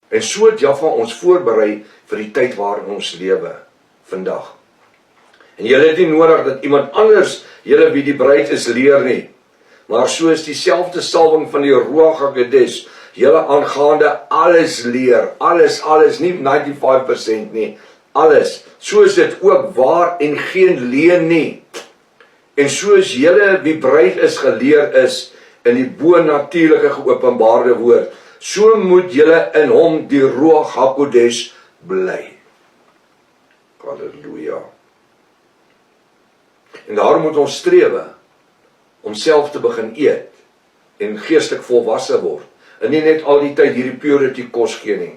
En so het Jaffa ons voorberei vir die tyd waarin ons lewe vandag. En julle het nie nodig dat iemand anders julle wie die bruid is leer nie. Maar so is dieselfde salwing van die Ruach HaKodesh julle aangaande alles leer. Alles, nie 95% nie. Alles. So is dit ook waar en geen leuen nie. En soos julle wie bruid is geleer is in die bo-natuurlike geopenbaarde woord, so moet julle in hom die Ruach HaKodesh bly. Halleluja. En daarom moet ons strewe om self te begin eet en geestelik volwasse word. En nie net al die tyd hierdie purity kos gee nie.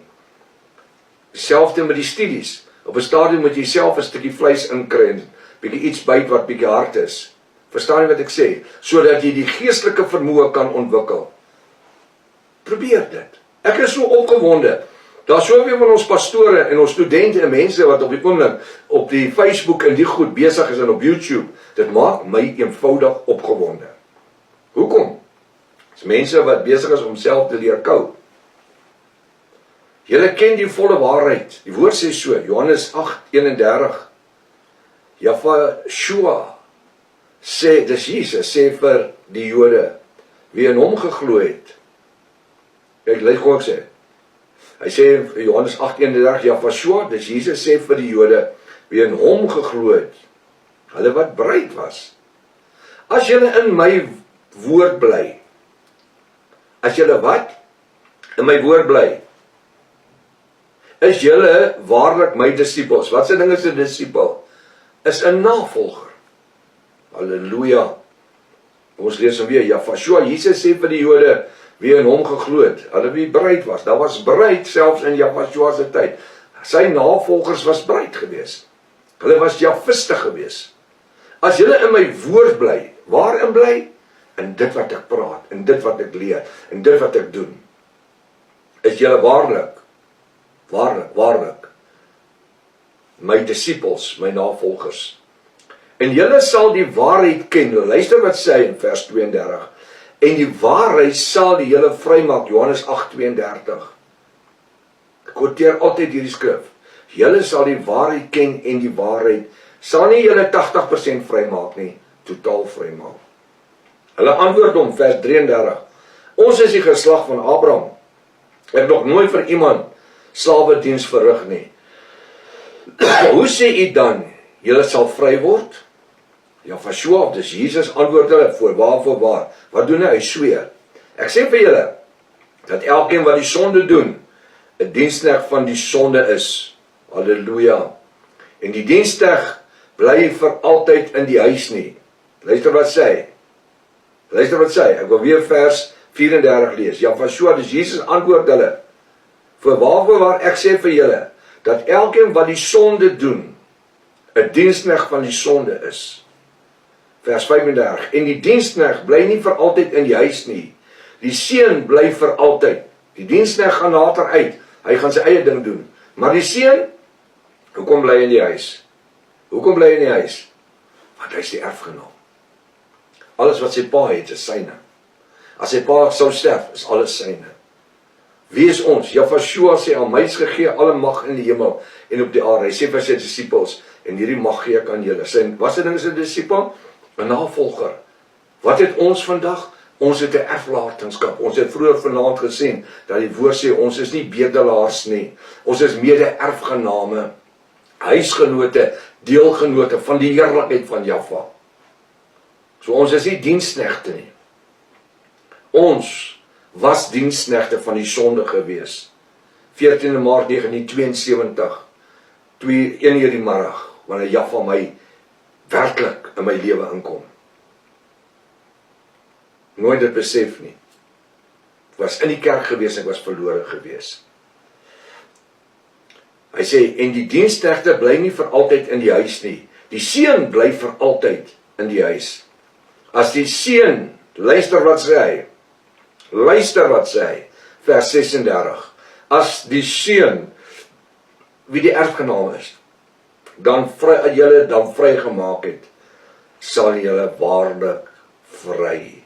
Selfde met die studies. Op 'n stadium moet jy self 'n stukkie vleis inkry en bietjie iets byt wat bietjie hard is. Verstaan jy wat ek sê? Sodat jy die geestelike vermoë kan ontwikkel. Probeer dit. Ek is so opgewonde. Daar's soveel van ons pastore en ons studente en mense wat op die oomblik op die Facebook en die goed besig is en op YouTube. Dit maak my eenvoudig opgewonde. Hoekom? Dis mense wat besig is om self te leer kou. Julle ken die volle waarheid. Die woord sê so, Johannes 8:31. Yeshua sê, dis Jesus sê vir die Jode wie in hom geglo het. Kyk, lyk hoe ek sê. Hy sê in Johannes 8:31, Yeshua, dis Jesus sê vir die Jode wie in hom geglo het, hulle wat bereid was. As julle in my woord bly, as julle wat? In my woord bly, is julle waarlik my disippels. Wat se ding is 'n disipel? Is 'n navolger. Halleluja. Ons lees hom weer, Yeshua, Jesus sê vir die Jode wie in hom geglo het, hulle wie bereid was. Daar was bereid selfs in Yeshua se tyd. Sy navolgers was bereid geweest. Hulle was Jafiste geweest. As julle in my woord bly, waarin bly? In dit wat ek praat, in dit wat ek leer, in dit wat ek doen. Is julle waarlik my disippels, my navolgers. En julle sal die waarheid ken. Luister wat sê hy in vers 32. En die waarheid sal die julle vrymaak, Johannes 8:32. Ek quoteer altyd hierdie skrif. Julle sal die waarheid ken en die waarheid sal nie julle 80% vrymaak nie, totaal vrymaak. Hulle antwoord hom, vers 33. Ons is die geslag van Abraham. Ek het nog nooit vir iemand slawe diens verrig nie. Hoe sê u dan, julle sal vry word? Yeshua, dis Jesus, antwoord hulle, voorwaar. Wat doen hy? Hy sweer. Ek sê vir julle, dat elkeen wat die sonde doen, 'n diensknegt van die sonde is. Halleluja. En die diensknegt bly vir altyd in die huis nie. Luister wat sê. Ek wil weer vers 34 lees. Yeshua, dis Jesus, antwoord hulle, voorwaar, ek sê vir julle, dat elkeen wat die sonde doen, 'n diensknegt van die sonde is. Vers 35. En die diensknegt bly nie vir altyd in die huis nie. Die seun bly vir altyd. Die diensknegt gaan later uit. Hy gaan sy eie ding doen. Maar die seun, hoekom bly hy in die huis? Want hy is die erfgenaam. Alles wat sy pa het, is syne. As sy pa sou sterf, is alles syne. Wie is ons? Yeshua sê, aan my is gegee alle mag in die hemel en op die aarde. Hy sê vir sy disippels, en hierdie mag gee ek aan julle. Wat se ding is 'n disipel? 'n navolger. Wat het ons vandag? Ons het 'n erflatenskap. Ons het vroeër vanaand gesien, dat die woord sê, ons is nie bedelaars nie. Ons is mede-erfgename, huisgenote, deelgenote van die heerlikheid van Jahwe. So ons is nie diensknegte nie. Ons was diensknegte van die sonde gewees. 14 Maart 1972, 1:00 die middag, wanneer Jahwe my werklik in my lewe inkom. Nooit dit besef nie. Ek was in die kerk gewees, ek was verlore gewees. Hy sê, en die diensknegte bly nie vir altyd in die huis nie. Die seun bly vir altyd in die huis. As die seun, luister wat sê hy, vers 36. As die seun, wie die erfgenaam is, julle dan vrygemaak het, sal julle waarlik vry